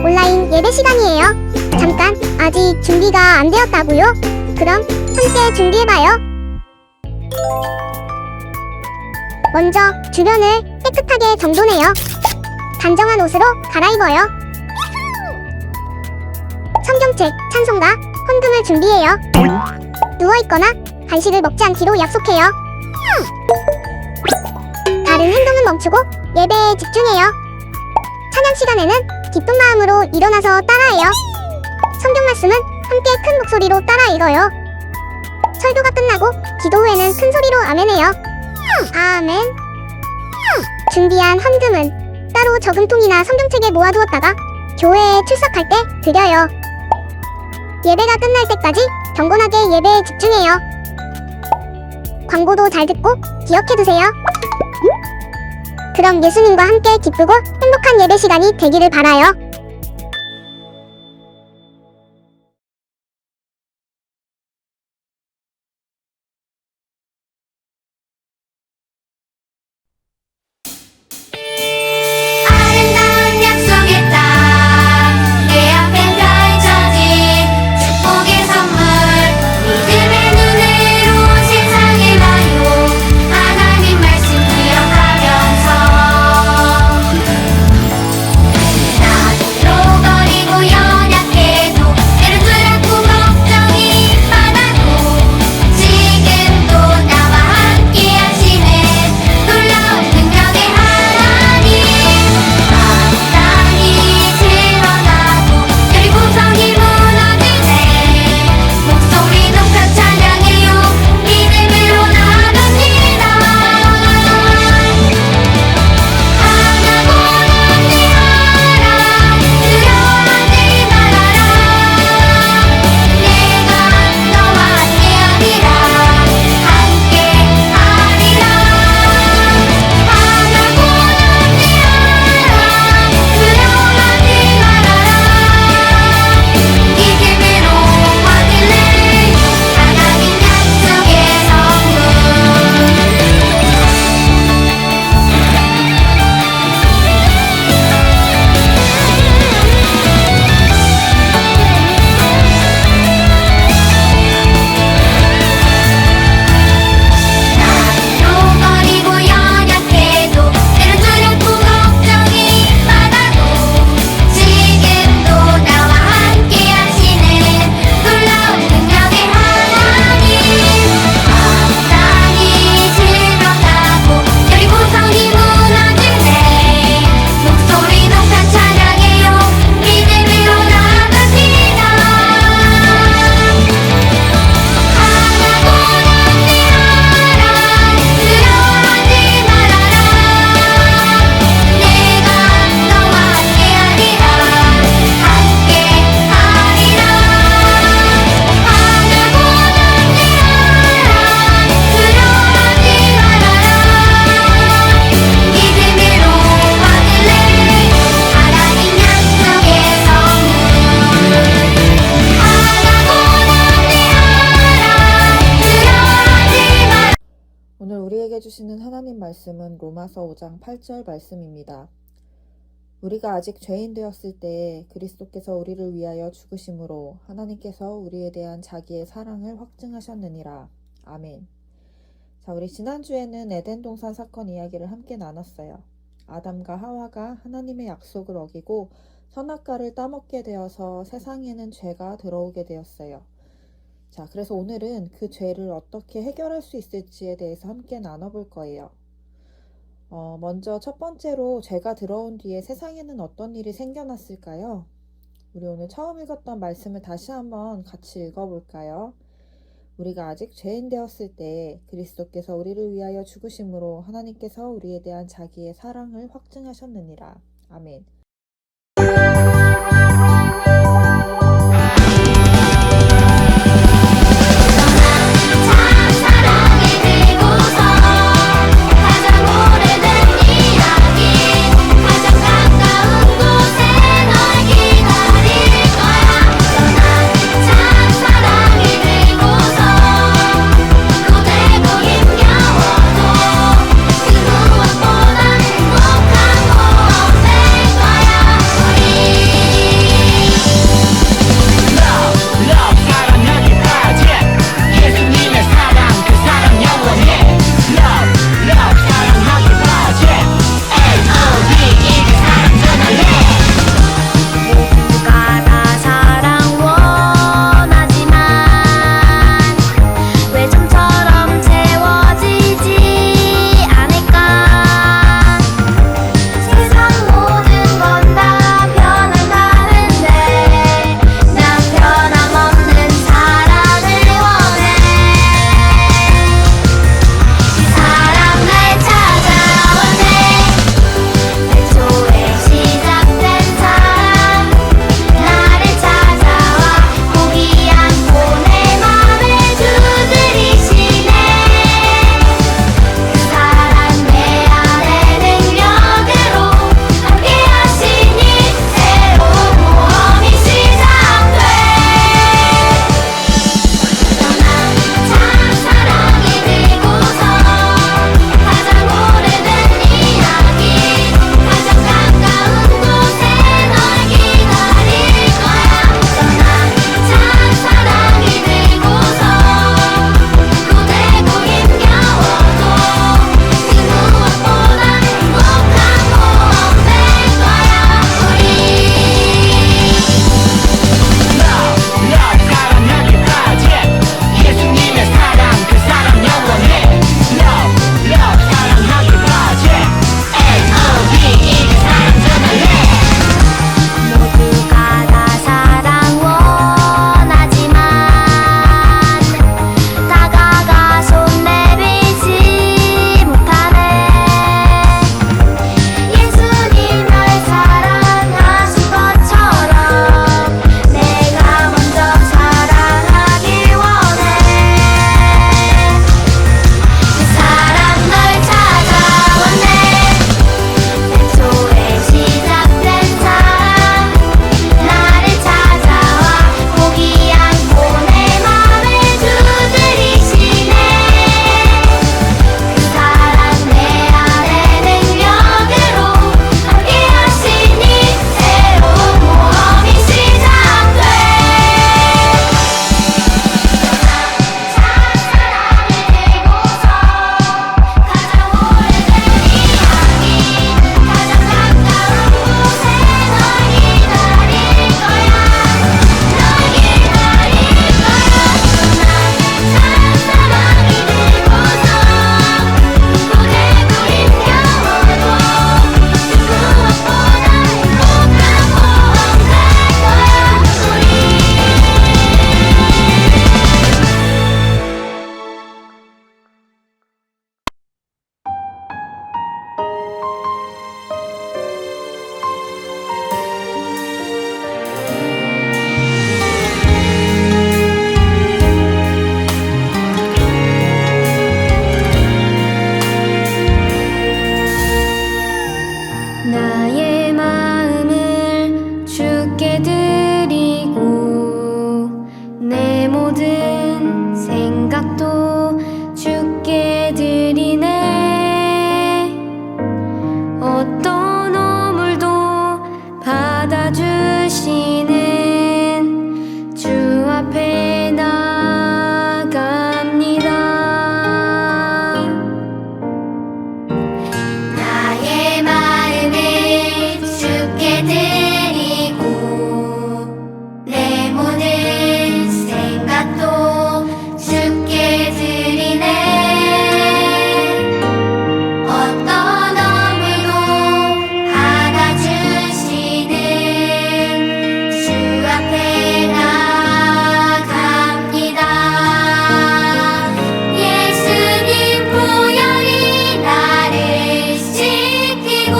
온라인 예배 시간이에요. 잠깐, 아직 준비가 안 되었다고요? 그럼 함께 준비해봐요. 먼저 주변을 깨끗하게 정돈해요. 단정한 옷으로 갈아입어요. 성경책, 찬송가, 헌금을 준비해요. 누워있거나 간식을 먹지 않기로 약속해요. 다른 행동은 멈추고 예배에 집중해요. 찬양 시간에는 기쁜 마음으로 일어나서 따라해요. 성경 말씀은 함께 큰 목소리로 따라 읽어요. 설교가 끝나고 기도 후에는 큰 소리로 아멘해요. 아멘. 준비한 헌금은 따로 저금통이나 성경책에 모아두었다가 교회에 출석할 때 드려요. 예배가 끝날 때까지 경건하게 예배에 집중해요. 광고도 잘 듣고 기억해두세요. 그럼 예수님과 함께 기쁘고 행복한 예배 시간이 되기를 바라요. 아름다운 약속의 땅, 내 앞에 펼쳐진 축복의 선물, 믿음의 눈으로 세상을 봐요. 하나님 말씀 기억하면서 나로 거리고 연약해도 때론 두렵고 걱정이 많아도 지금도 나와 함께 하시는 놀라운 능력의 하나님, 땅이 드러나고 여리고성이 무너지네. 목소리 높여 찬양해요. 믿음으로 나갑니다. 하나고 남대하라. 두려워하지 말아라. 내가 너와 함께하리라. 함께하리라. 하나고 남대하라. 두려워하지 말아라. 믿음으로 받을래요. 하나님 약속의 선물. 나로 거리고 연약해도 때론 두렵고 걱정이 많아도 지금도 나와 함께 하시는 놀라운 능력의 하나님, 땅이 드러나고 여리고성이 무너지네. 목소리 높여 찬양해요. 믿음으로 나갑니다. 하나고 남대하라. 두려워하지 말아라. 내가 너와 함께하리라. 함께하리라. 하나고 남대하라. 두려워하지 말아라. 믿음으로 받을래요. 하나님 약속의 선물. 하나고 남대하라. 두려워하지 말아라. 오늘 우리에게 주시는 하나님 말씀은 로마서 5장 8절 말씀입니다. 우리가 아직 죄인 되었을 때에 그리스도께서 우리를 위하여 죽으심으로 하나님께서 우리에 대한 자기의 사랑을 확증하셨느니라. 아멘. 자, 우리 지난주에는 에덴 동산 사건 이야기를 함께 나눴어요. 아담과 하와가 하나님의 약속을 어기고 선악과를 따먹게 되어서 세상에는 죄가 들어오게 되었어요. 자, 그래서 오늘은 그 죄를 어떻게 해결할 수 있을지에 대해서 함께 나눠볼 거예요. 먼저 첫 번째로 죄가 들어온 뒤에 세상에는 어떤 일이 생겨났을까요? 우리 오늘 처음 읽었던 말씀을 다시 한번 같이 읽어볼까요? 우리가 아직 죄인 되었을 때 그리스도께서 우리를 위하여 죽으심으로 하나님께서 우리에 대한 자기의 사랑을 확증하셨느니라. 아멘. 참 사랑에 들고서 가장 오래된 이야기, 가장 가까운 곳에 널 기다릴 거야. 참 사랑에 들고서 고되고 힘겨워도 그 무엇보다 행복한 모험 될 거야. 모든 생각도 주께 드리네. 어떤 허물도 받아주시는 주 앞에 나갑니다. 나의 마음을 주께 드리고 내 모든 생각도 주께 드리네. 어떤 허물도 받아주시는 주 앞에 나갑니다. 예수님 보혈이 나를 씻기고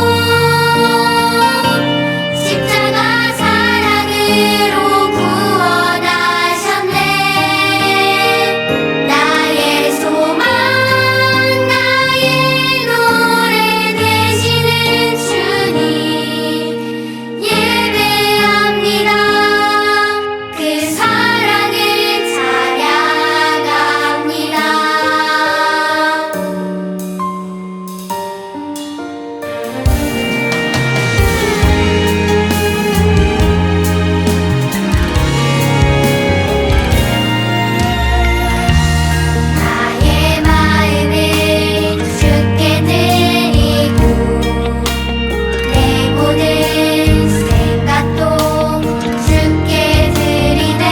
십자가 사랑으로 구원하셨네. 나의 소망 나의 노래 되시는 주님 예배합니다. 그 사랑을 찬양합니다. 나의 마음을 주께 드리고 내 모든 생각도 주께 드리네.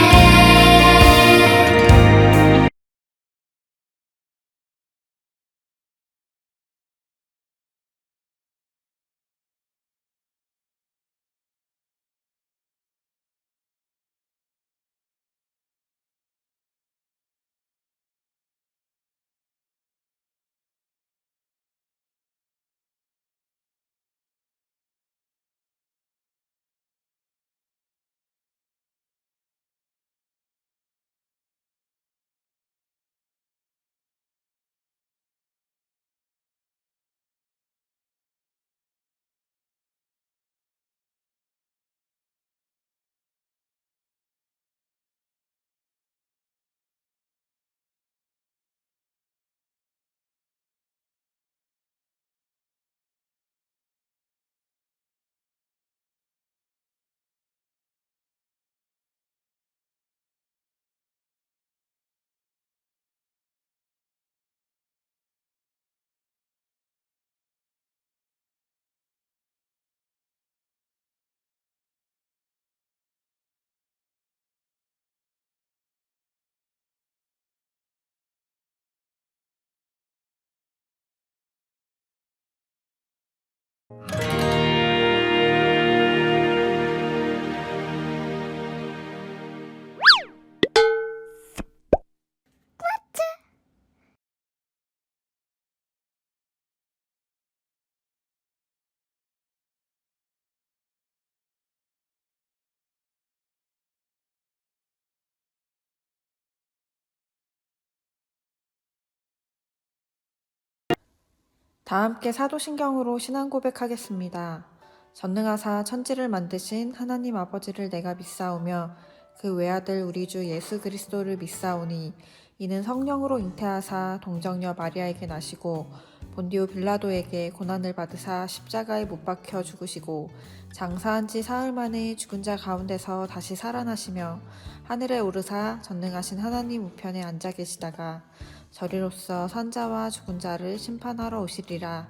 다 함께 사도신경으로 신앙 고백하겠습니다. 전능하사 천지를 만드신 하나님 아버지를 내가 믿사오며 그 외아들 우리 주 예수 그리스도를 믿사오니 이는 성령으로 잉태하사 동정녀 마리아에게 나시고 본디오 빌라도에게 고난을 받으사 십자가에 못 박혀 죽으시고 장사한 지 사흘 만에 죽은 자 가운데서 다시 살아나시며 하늘에 오르사 전능하신 하나님 우편에 앉아 계시다가 저리로서 산자와 죽은 자를 심판하러 오시리라.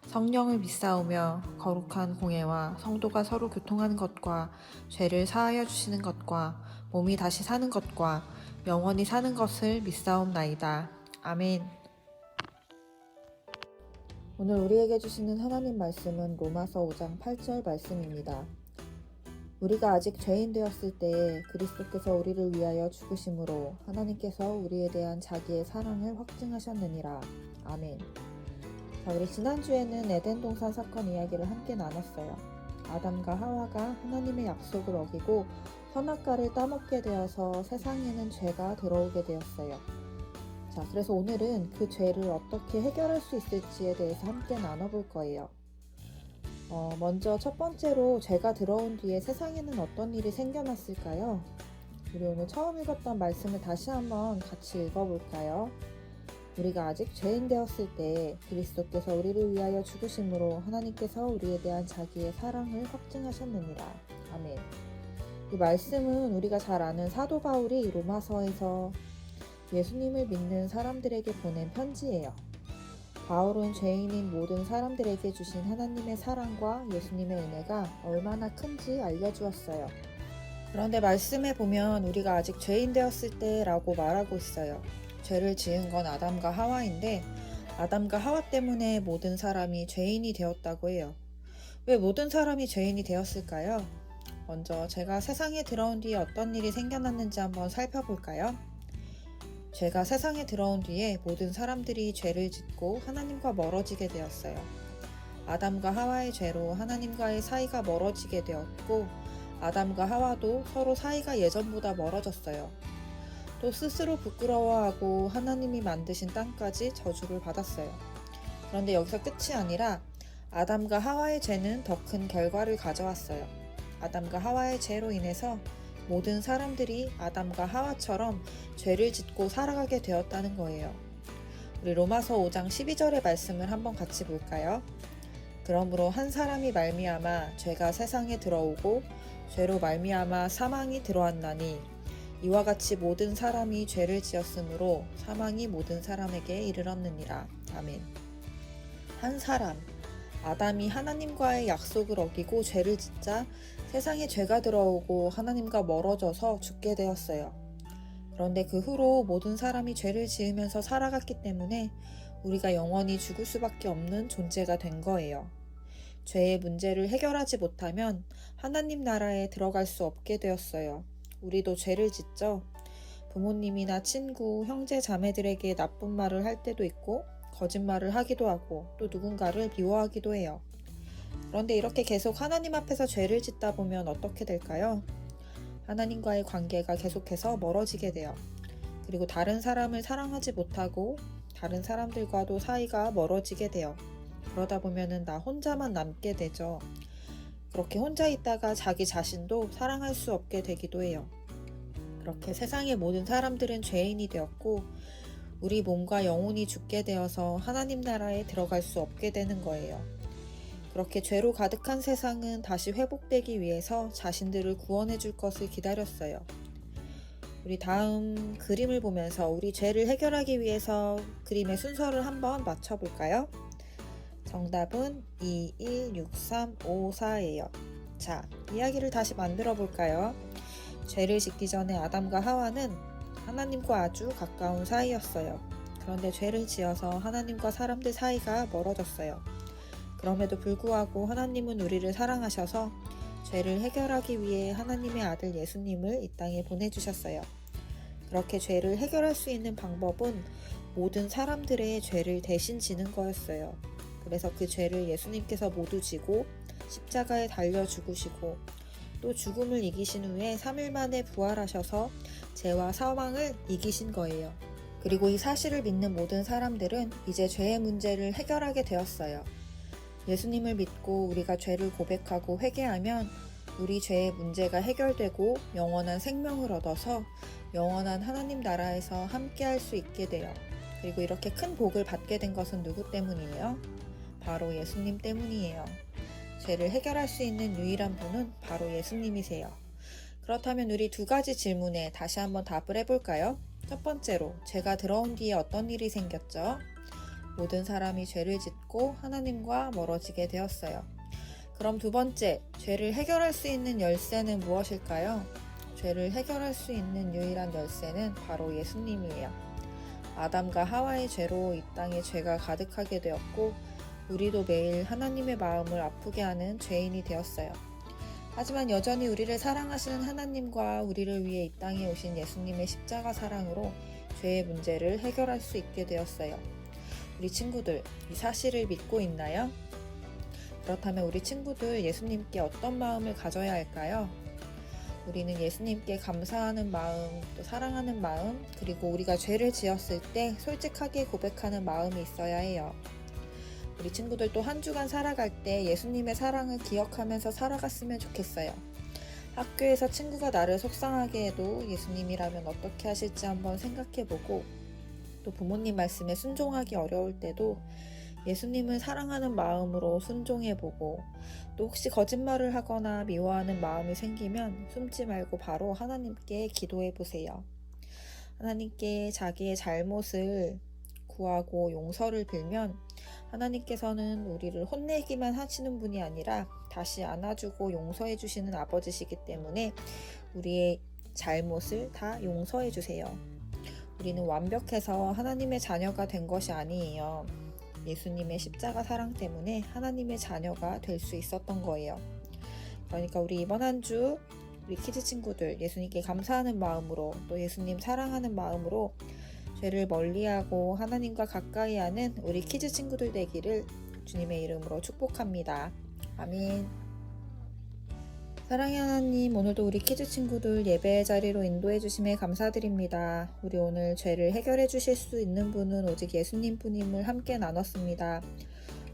성령을 믿사오며 거룩한 공예와 성도가 서로 교통하는 것과 죄를 사하여 주시는 것과 몸이 다시 사는 것과 영원히 사는 것을 믿사옵나이다. 아멘. 오늘 우리에게 주시는 하나님 말씀은 로마서 5장 8절 말씀입니다. 우리가 아직 죄인 되었을 때에 그리스도께서 우리를 위하여 죽으심으로 하나님께서 우리에 대한 자기의 사랑을 확증하셨느니라. 아멘. 자, 우리 지난주에는 에덴 동산 사건 이야기를 함께 나눴어요. 아담과 하와가 하나님의 약속을 어기고 선악과를 따먹게 되어서 세상에는 죄가 들어오게 되었어요. 자, 그래서 오늘은 그 죄를 어떻게 해결할 수 있을지에 대해서 함께 나눠볼 거예요. 먼저 첫 번째로 죄가 들어온 뒤에 세상에는 어떤 일이 생겨났을까요? 우리 오늘 처음 읽었던 말씀을 다시 한번 같이 읽어볼까요? 우리가 아직 죄인 되었을 때 그리스도께서 우리를 위하여 죽으심으로 하나님께서 우리에 대한 자기의 사랑을 확증하셨느니라. 아멘. 이 말씀은 우리가 잘 아는 사도 바울이 로마서에서 예수님을 믿는 사람들에게 보낸 편지예요. 바울은 죄인인 모든 사람들에게 주신 하나님의 사랑과 예수님의 은혜가 얼마나 큰지 알려주었어요. 그런데 말씀에 보면 우리가 아직 죄인 되었을 때라고 말하고 있어요. 죄를 지은 건 아담과 하와인데 아담과 하와 때문에 모든 사람이 죄인이 되었다고 해요. 왜 모든 사람이 죄인이 되었을까요? 먼저 제가 세상에 들어온 뒤에 어떤 일이 생겨났는지 한번 살펴볼까요? 죄가 세상에 들어온 뒤에 모든 사람들이 죄를 짓고 하나님과 멀어지게 되었어요. 아담과 하와의 죄로 하나님과의 사이가 멀어지게 되었고 아담과 하와도 서로 사이가 예전보다 멀어졌어요. 또 스스로 부끄러워하고 하나님이 만드신 땅까지 저주를 받았어요. 그런데 여기서 끝이 아니라 아담과 하와의 죄는 더 큰 결과를 가져왔어요. 아담과 하와의 죄로 인해서 모든 사람들이 아담과 하와처럼 죄를 짓고 살아가게 되었다는 거예요. 우리 로마서 5장 12절의 말씀을 한번 같이 볼까요? 그러므로 한 사람이 말미암아 죄가 세상에 들어오고 죄로 말미암아 사망이 들어왔나니 이와 같이 모든 사람이 죄를 지었으므로 사망이 모든 사람에게 이르렀느니라. 아멘. 한 사람, 아담이 하나님과의 약속을 어기고 죄를 짓자 세상에 죄가 들어오고 하나님과 멀어져서 죽게 되었어요. 그런데 그 후로 모든 사람이 죄를 지으면서 살아갔기 때문에 우리가 영원히 죽을 수밖에 없는 존재가 된 거예요. 죄의 문제를 해결하지 못하면 하나님 나라에 들어갈 수 없게 되었어요. 우리도 죄를 짓죠. 부모님이나 친구, 형제, 자매들에게 나쁜 말을 할 때도 있고 거짓말을 하기도 하고 또 누군가를 미워하기도 해요. 그런데 이렇게 계속 하나님 앞에서 죄를 짓다 보면 어떻게 될까요? 하나님과의 관계가 계속해서 멀어지게 돼요. 그리고 다른 사람을 사랑하지 못하고 다른 사람들과도 사이가 멀어지게 돼요. 그러다 보면은 나 혼자만 남게 되죠. 그렇게 혼자 있다가 자기 자신도 사랑할 수 없게 되기도 해요. 그렇게 세상의 모든 사람들은 죄인이 되었고 우리 몸과 영혼이 죽게 되어서 하나님 나라에 들어갈 수 없게 되는 거예요. 그렇게 죄로 가득한 세상은 다시 회복되기 위해서 자신들을 구원해 줄 것을 기다렸어요. 우리 다음 그림을 보면서 우리 죄를 해결하기 위해서 그림의 순서를 한번 맞춰볼까요? 정답은 2, 1, 6, 3, 5, 4예요. 자, 이야기를 다시 만들어 볼까요? 죄를 짓기 전에 아담과 하와는 하나님과 아주 가까운 사이였어요. 그런데 죄를 지어서 하나님과 사람들 사이가 멀어졌어요. 그럼에도 불구하고 하나님은 우리를 사랑하셔서 죄를 해결하기 위해 하나님의 아들 예수님을 이 땅에 보내주셨어요. 그렇게 죄를 해결할 수 있는 방법은 모든 사람들의 죄를 대신 지는 거였어요. 그래서 그 죄를 예수님께서 모두 지고 십자가에 달려 죽으시고 또 죽음을 이기신 후에 3일 만에 부활하셔서 죄와 사망을 이기신 거예요. 그리고 이 사실을 믿는 모든 사람들은 이제 죄의 문제를 해결하게 되었어요. 예수님을 믿고 우리가 죄를 고백하고 회개하면 우리 죄의 문제가 해결되고 영원한 생명을 얻어서 영원한 하나님 나라에서 함께 할 수 있게 돼요. 그리고 이렇게 큰 복을 받게 된 것은 누구 때문이에요? 바로 예수님 때문이에요. 죄를 해결할 수 있는 유일한 분은 바로 예수님이세요. 그렇다면 우리 두 가지 질문에 다시 한번 답을 해볼까요? 첫 번째로, 죄가 들어온 뒤에 어떤 일이 생겼죠? 모든 사람이 죄를 짓고 하나님과 멀어지게 되었어요. 그럼 두 번째, 죄를 해결할 수 있는 열쇠는 무엇일까요? 죄를 해결할 수 있는 유일한 열쇠는 바로 예수님이에요. 아담과 하와의 죄로 이 땅에 죄가 가득하게 되었고 우리도 매일 하나님의 마음을 아프게 하는 죄인이 되었어요. 하지만 여전히 우리를 사랑하시는 하나님과 우리를 위해 이 땅에 오신 예수님의 십자가 사랑으로 죄의 문제를 해결할 수 있게 되었어요. 우리 친구들, 이 사실을 믿고 있나요? 그렇다면 우리 친구들 예수님께 어떤 마음을 가져야 할까요? 우리는 예수님께 감사하는 마음, 또 사랑하는 마음, 그리고 우리가 죄를 지었을 때 솔직하게 고백하는 마음이 있어야 해요. 우리 친구들 또 한 주간 살아갈 때 예수님의 사랑을 기억하면서 살아갔으면 좋겠어요. 학교에서 친구가 나를 속상하게 해도 예수님이라면 어떻게 하실지 한번 생각해보고, 또 부모님 말씀에 순종하기 어려울 때도 예수님을 사랑하는 마음으로 순종해보고, 또 혹시 거짓말을 하거나 미워하는 마음이 생기면 숨지 말고 바로 하나님께 기도해보세요. 하나님께 자기의 잘못을 구하고 용서를 빌면 하나님께서는 우리를 혼내기만 하시는 분이 아니라 다시 안아주고 용서해 주시는 아버지시기 때문에 우리의 잘못을 다 용서해 주세요. 우리는 완벽해서 하나님의 자녀가 된 것이 아니에요. 예수님의 십자가 사랑 때문에 하나님의 자녀가 될 수 있었던 거예요. 그러니까 우리 이번 한 주 우리 키즈 친구들 예수님께 감사하는 마음으로, 또 예수님 사랑하는 마음으로 죄를 멀리하고 하나님과 가까이 하는 우리 키즈 친구들 되기를 주님의 이름으로 축복합니다. 아멘. 사랑의 하나님, 오늘도 우리 키즈 친구들 예배의 자리로 인도해 주심에 감사드립니다. 우리 오늘 죄를 해결해 주실 수 있는 분은 오직 예수님 뿐임을 함께 나눴습니다.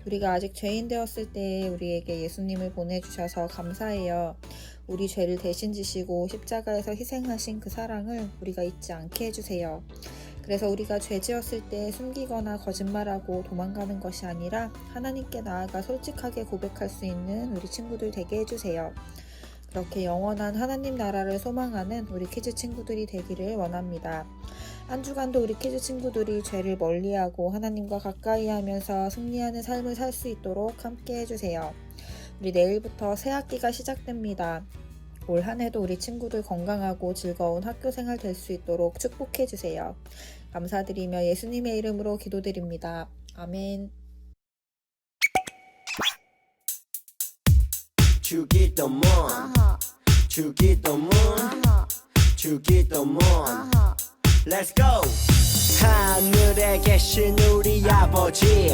우리가 아직 죄인 되었을 때 우리에게 예수님을 보내주셔서 감사해요. 우리 죄를 대신 지시고 십자가에서 희생하신 그 사랑을 우리가 잊지 않게 해주세요. 그래서 우리가 죄 지었을 때 숨기거나 거짓말하고 도망가는 것이 아니라 하나님께 나아가 솔직하게 고백할 수 있는 우리 친구들 되게 해주세요. 그렇게 영원한 하나님 나라를 소망하는 우리 키즈 친구들이 되기를 원합니다. 한 주간도 우리 키즈 친구들이 죄를 멀리하고 하나님과 가까이 하면서 승리하는 삶을 살 수 있도록 함께 해주세요. 우리 내일부터 새 학기가 시작됩니다. 올 한 해도 우리 친구들 건강하고 즐거운 학교 생활 될 수 있도록 축복해 주세요. 감사드리며 예수님의 이름으로 기도드립니다. 아멘. 주기도문 주기도문 주기도문 Let's go! 하늘에 계신 우리 아버지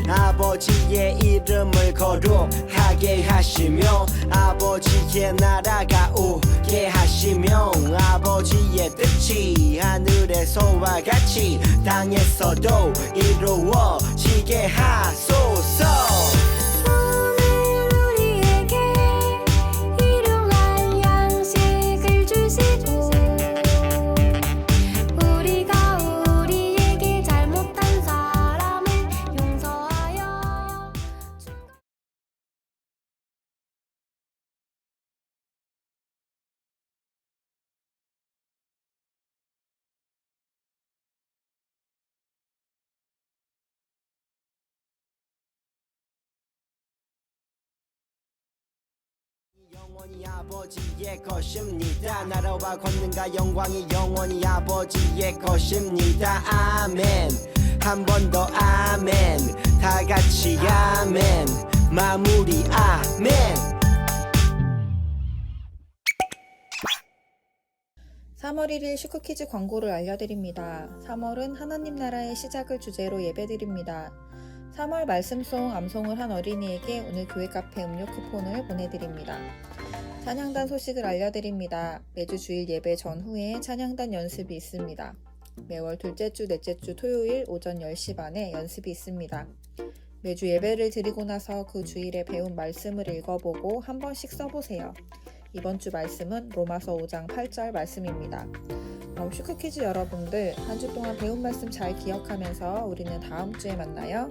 아버지의 이름을 거룩하게 하시며 아버지의 나라가 오게 하시며 아버지의 뜻이 하늘에서와 같이 땅에서도 이루어지게 하소서. 영원히 아버지의 것입니다. 나라와 권능과 영광이 영원히 아버지의 것입니다. 아멘. 한 번 더 아멘. 다 같이 아멘. 마무리 아멘. 3월 1일 슈크키즈 광고를 알려드립니다. 3월은 하나님 나라의 시작을 주제로 예배드립니다. 3월 말씀송 암송을 한 어린이에게 오늘 교회 카페 음료 쿠폰을 보내드립니다. 찬양단 소식을 알려드립니다. 매주 주일 예배 전후에 찬양단 연습이 있습니다. 매월 둘째 주, 넷째 주 토요일 오전 10시 반에 연습이 있습니다. 매주 예배를 드리고 나서 그 주일에 배운 말씀을 읽어보고 한 번씩 써보세요. 이번 주 말씀은 로마서 5장 8절 말씀입니다. 그럼 슈크키즈 여러분들 한 주 동안 배운 말씀 잘 기억하면서 우리는 다음 주에 만나요.